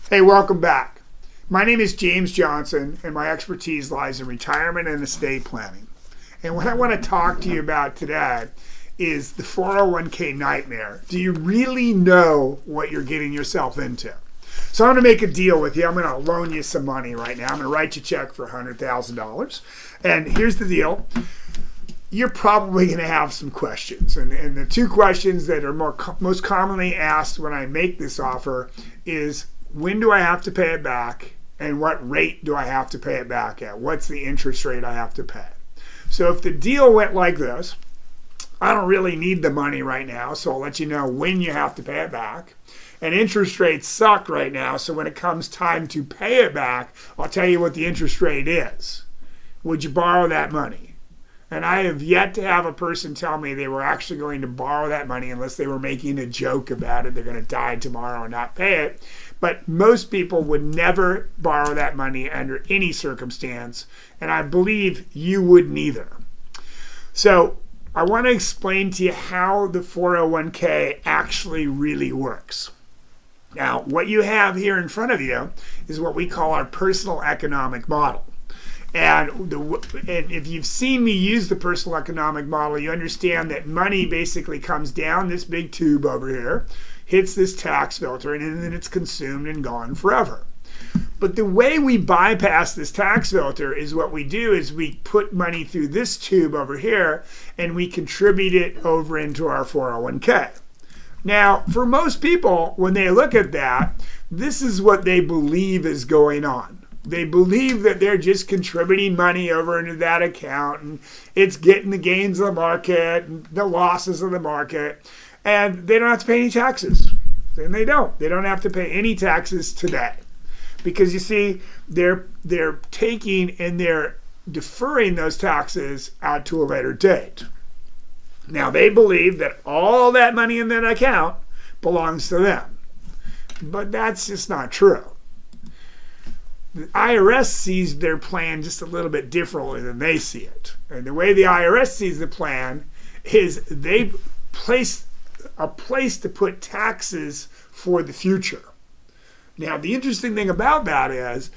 Hey, welcome back. My name is James Johnson, and my expertise lies in retirement and estate planning. And what I want to talk to you about today is the 401k nightmare. Do you really know what you're getting yourself into? So I'm going to make a deal with you. I'm going to loan you some money right now. I'm going to write you a check for $100,000. And here's the deal. You're probably going to have some questions. And the two questions that are most commonly asked when I make this offer is, when do I have to pay it back? And what rate do I have to pay it back at? What's the interest rate I have to pay? So if the deal went like this, I don't really need the money right now, so I'll let you know when you have to pay it back. And interest rates suck right now, so when it comes time to pay it back, I'll tell you what the interest rate is. Would you borrow that money? And I have yet to have a person tell me they were actually going to borrow that money unless they were making a joke about it. They're going to die tomorrow and not pay it. But most people would never borrow that money under any circumstance. And I believe you wouldn't either. So I want to explain to you how the 401k actually really works. Now, what you have here in front of you is what we call our personal economic model. And if you've seen me use the personal economic model, you understand that money basically comes down this big tube over here, hits this tax filter, and then it's consumed and gone forever. But the way we bypass this tax filter is what we do is we put money through this tube over here and we contribute it over into our 401k. Now, for most people, when they look at that, this is what they believe is going on. They believe that they're just contributing money over into that account and it's getting the gains of the market and the losses of the market, and they don't have to pay any taxes. And they don't. They don't have to pay any taxes today. Because you see, they're taking and they're deferring those taxes out to a later date. Now, they believe that all that money in that account belongs to them. But that's just not true. The IRS sees their plan just a little bit differently than they see it. And the way the IRS sees the plan is they place a place to put taxes for the future. Now, the interesting thing about that is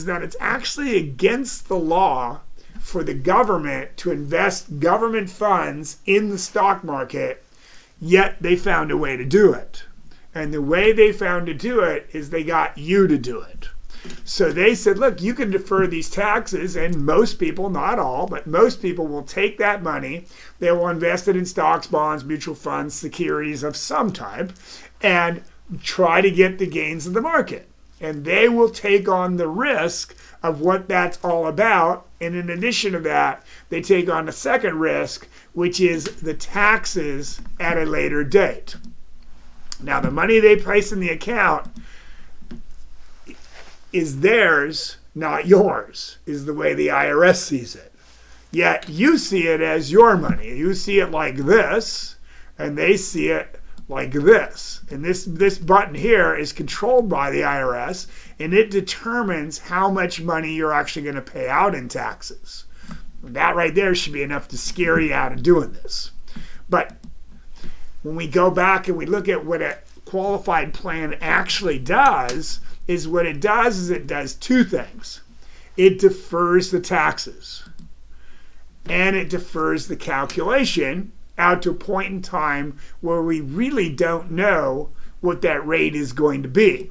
that it's actually against the law for the government to invest government funds in the stock market, yet they found a way to do it. And the way they found to do it is they got you to do it. So they said, look, you can defer these taxes, and most people, not all, but most people will take that money, they will invest it in stocks, bonds, mutual funds, securities of some type, and try to get the gains of the market. And they will take on the risk of what that's all about. And in addition to that, they take on a second risk, which is the taxes at a later date. Now, the money they place in the account is theirs, not yours, is the way the IRS sees it. Yet you see it as your money. You see it like this, and they see it like this. And this button here is controlled by the IRS, and it determines how much money you're actually going to pay out in taxes. That right there should be enough to scare you out of doing this. But when we go back and we look at what a qualified plan actually does, it does two things. It defers the taxes, and it defers the calculation out to a point in time where we really don't know what that rate is going to be.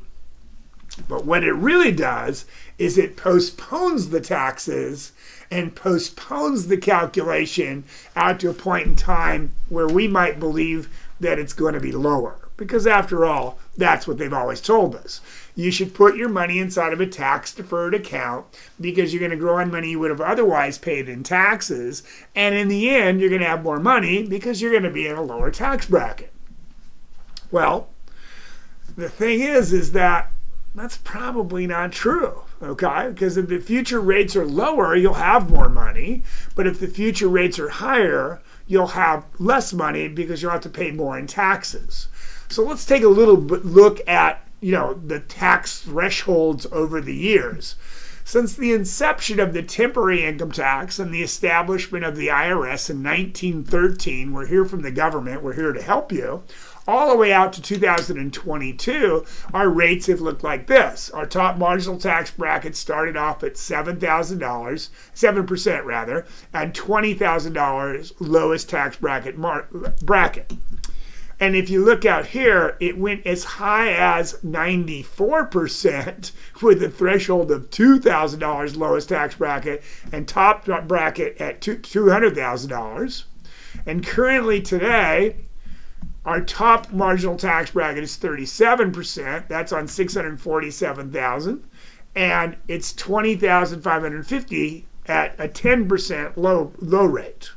But what it really does is it postpones the taxes and postpones the calculation out to a point in time where we might believe that it's going to be lower. Because after all, that's what they've always told us. You should put your money inside of a tax-deferred account because you're going to grow on money you would have otherwise paid in taxes. And in the end, you're going to have more money because you're going to be in a lower tax bracket. Well, the thing is that that's probably not true, okay? Because if the future rates are lower, you'll have more money. But if the future rates are higher, you'll have less money because you'll have to pay more in taxes. So let's take a little look at, the tax thresholds over the years. Since the inception of the temporary income tax and the establishment of the IRS in 1913, we're here from the government, we're here to help you, all the way out to 2022, our rates have looked like this. Our top marginal tax bracket started off at $7,000, 7% rather, and $20,000 lowest tax bracket. And if you look out here, it went as high as 94% with a threshold of $2,000 lowest tax bracket and top bracket at $200,000. And currently today, our top marginal tax bracket is 37%. That's on $647,000. And it's $20,550 at a 10% low rate.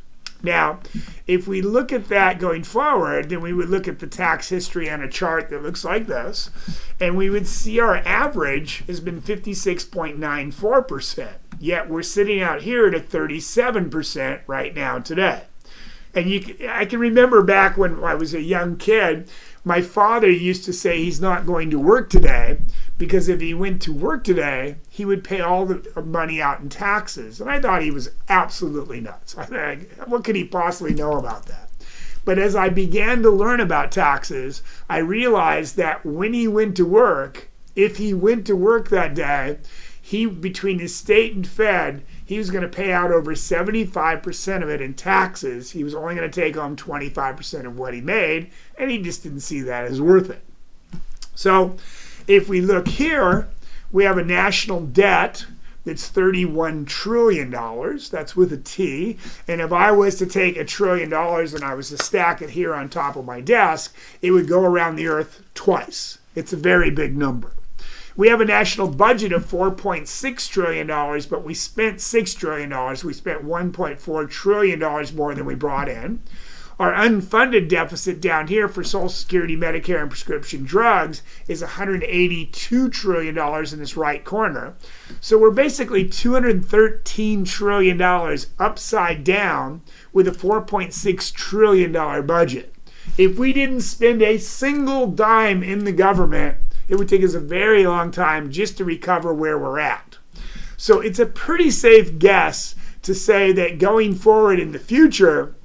Now, if we look at that going forward, then we would look at the tax history on a chart that looks like this, and we would see our average has been 56.94%. Yet we're sitting out here at a 37% right now today. And I can remember back when I was a young kid, my father used to say he's not going to work today because if he went to work today, he would pay all the money out in taxes. And I thought he was absolutely nuts. I thought, what could he possibly know about that? But as I began to learn about taxes, I realized that when he went to work, if he went to work that day, between his state and Fed, he was going to pay out over 75% of it in taxes. He was only going to take home 25% of what he made, and he just didn't see that as worth it. So if we look here, we have a national debt that's $31 trillion. That's with a T. And if I was to take $1 trillion and I was to stack it here on top of my desk, it would go around the earth twice. It's a very big number. We have a national budget of $4.6 trillion, but we spent $6 trillion. We spent $1.4 trillion more than we brought in. Our unfunded deficit down here for Social Security, Medicare, and prescription drugs is $182 trillion in this right corner. So we're basically $213 trillion upside down with a $4.6 trillion budget. If we didn't spend a single dime in the government, it would take us a very long time just to recover where we're at. So it's a pretty safe guess to say that going forward in the future,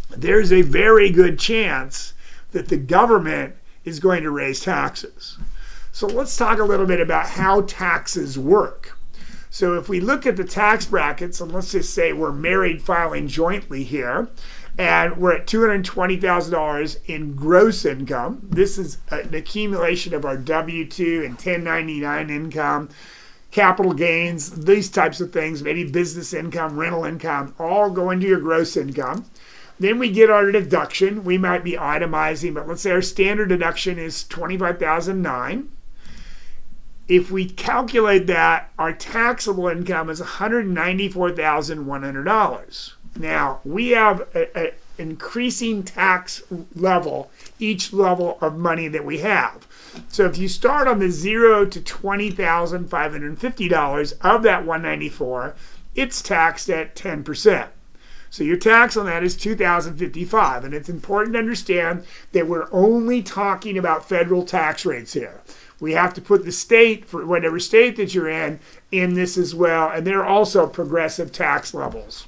there's a very good chance that the government is going to raise taxes. So let's talk a little bit about how taxes work. So if we look at the tax brackets, and let's just say we're married filing jointly here, and we're at $220,000 in gross income. This is an accumulation of our W-2 and 1099 income, capital gains, these types of things, maybe business income, rental income, all go into your gross income. Then we get our deduction. We might be itemizing, but let's say our standard deduction is $25,009. If we calculate that, our taxable income is $194,100. Now, we have an increasing tax level, each level of money that we have. So if you start on the $0 to $20,550 of that $194, it's taxed at 10%. So your tax on that is $2,055. And it's important to understand that we're only talking about federal tax rates here. We have to put the state, for whatever state that you're in this as well. And there are also progressive tax levels.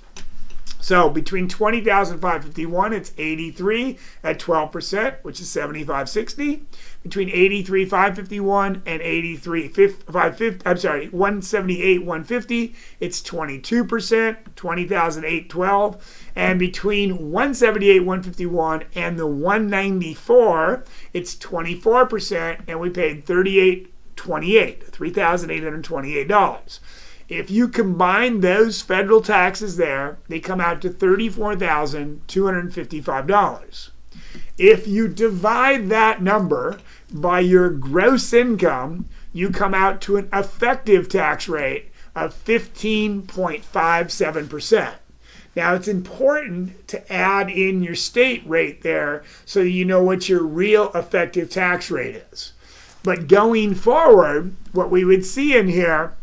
So between $20,551, it's 83 at 12%, which is $7,560. Between 83,551 and 178,150, it's 22%, 20,812. And between 178,151 and the 194, it's 24%, and we paid $3,828. If you combine those federal taxes there, they come out to $34,255. If you divide that number by your gross income, you come out to an effective tax rate of 15.57%. Now, it's important to add in your state rate there so you know what your real effective tax rate is. But going forward, what we would see in here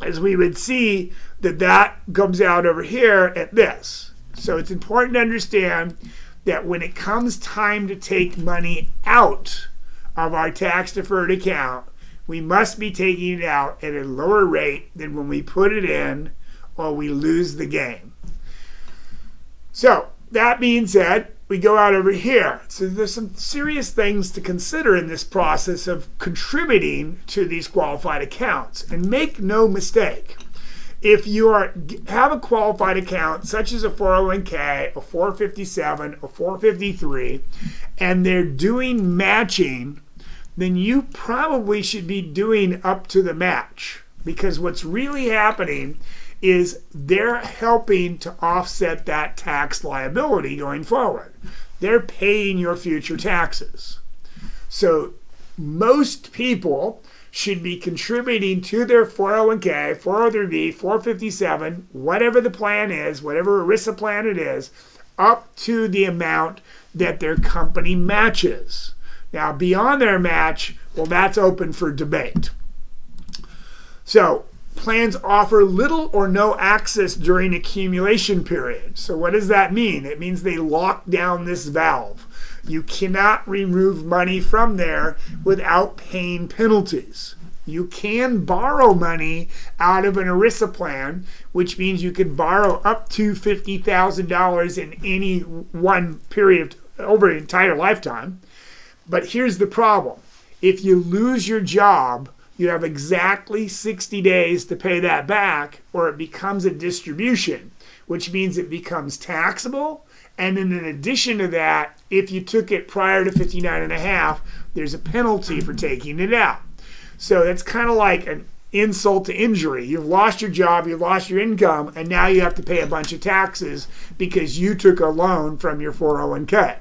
is we would see that comes out over here at this. So it's important to understand that when it comes time to take money out of our tax deferred account, we must be taking it out at a lower rate than when we put it in, or we lose the game. So that being said, we go out over here. So there's some serious things to consider in this process of contributing to these qualified accounts. And make no mistake, if you have a qualified account such as a 401k, a 457, a 453, and they're doing matching, then you probably should be doing up to the match, because what's really happening is they're helping to offset that tax liability going forward. They're paying your future taxes. So most people should be contributing to their 401k, 403b, 457, whatever the plan is, whatever ERISA plan it is, up to the amount that their company matches. Now, beyond their match, well, that's open for debate. So, plans offer little or no access during accumulation period. So what does that mean? It means they lock down this valve. You cannot remove money from there without paying penalties. You can borrow money out of an ERISA plan, which means you can borrow up to $50,000 in any one period over an entire lifetime. But here's the problem. If you lose your job, you have exactly 60 days to pay that back, or it becomes a distribution, which means it becomes taxable. And then in addition to that, if you took it prior to 59 and a half, there's a penalty for taking it out. So that's kind of like an insult to injury. You've lost your job, you've lost your income, and now you have to pay a bunch of taxes because you took a loan from your 401k.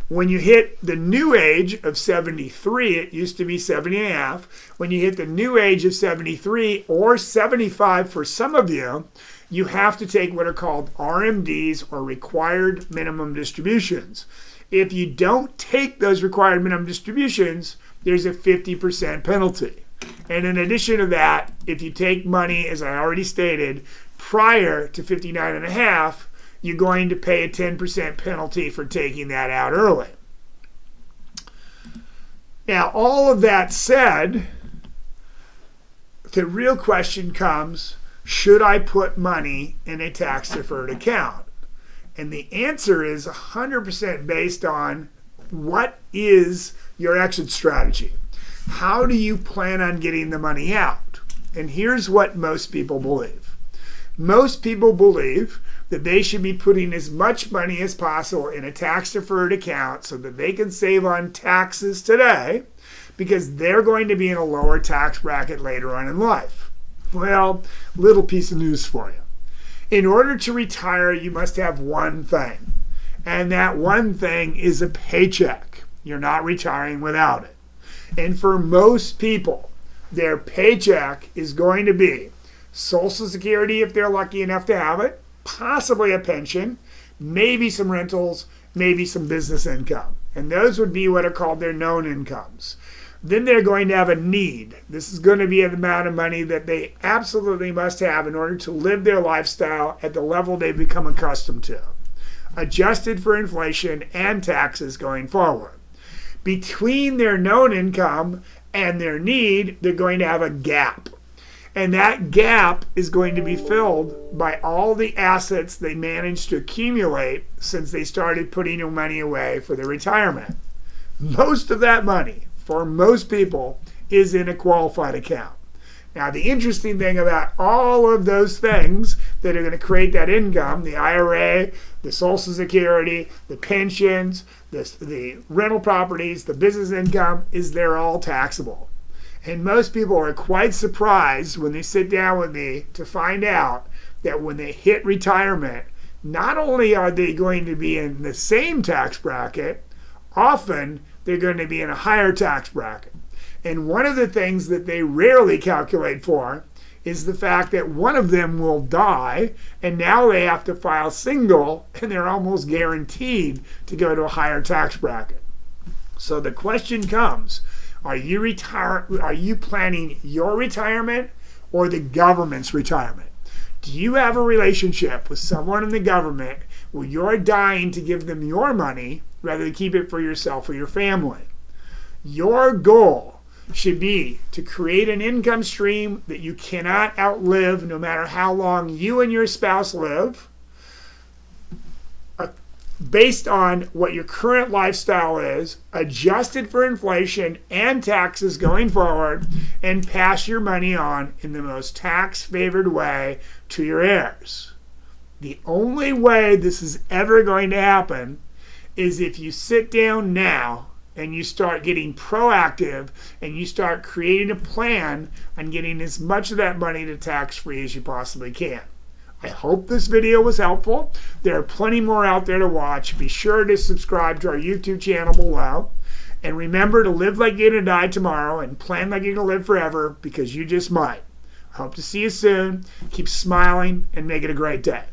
When you hit the new age of 73, it used to be 70 and a half. When you hit the new age of 73 or 75 for some of you, you have to take what are called RMDs, or required minimum distributions. If you don't take those required minimum distributions, there's a 50% penalty. And in addition to that, if you take money, as I already stated, prior to 59 and a half, you're going to pay a 10% penalty for taking that out early. Now, all of that said, the real question comes, should I put money in a tax-deferred account? And the answer is 100% based on what is your exit strategy. How do you plan on getting the money out? And here's what most people believe. Most people believe that they should be putting as much money as possible in a tax-deferred account so that they can save on taxes today, because they're going to be in a lower tax bracket later on in life. Well, little piece of news for you. In order to retire, you must have one thing, and that one thing is a paycheck. You're not retiring without it. And for most people, their paycheck is going to be Social Security if they're lucky enough to have it, possibly a pension, maybe some rentals, maybe some business income. And those would be what are called their known incomes. Then they're going to have a need. This is going to be the amount of money that they absolutely must have in order to live their lifestyle at the level they've become accustomed to, adjusted for inflation and taxes going forward. Between their known income and their need, they're going to have a gap. And that gap is going to be filled by all the assets they managed to accumulate since they started putting their money away for their retirement. Most of that money, for most people, is in a qualified account. Now, the interesting thing about all of those things that are going to create that income, the IRA, the Social Security, the pensions, the rental properties, the business income, is they're all taxable. And most people are quite surprised when they sit down with me to find out that when they hit retirement, not only are they going to be in the same tax bracket, often they're going to be in a higher tax bracket. And one of the things that they rarely calculate for is the fact that one of them will die, and now they have to file single, and they're almost guaranteed to go to a higher tax bracket. So the question comes, are you planning your retirement or the government's retirement? Do you have a relationship with someone in the government where you're dying to give them your money rather than keep it for yourself or your family? Your goal should be to create an income stream that you cannot outlive no matter how long you and your spouse live, a based on what your current lifestyle is, adjusted for inflation and taxes going forward, and pass your money on in the most tax-favored way to your heirs. The only way this is ever going to happen is if you sit down now and you start getting proactive and you start creating a plan on getting as much of that money to tax-free as you possibly can. I hope this video was helpful. There are plenty more out there to watch. Be sure to subscribe to our YouTube channel below. And remember to live like you're going to die tomorrow and plan like you're going to live forever, because you just might. I hope to see you soon. Keep smiling and make it a great day.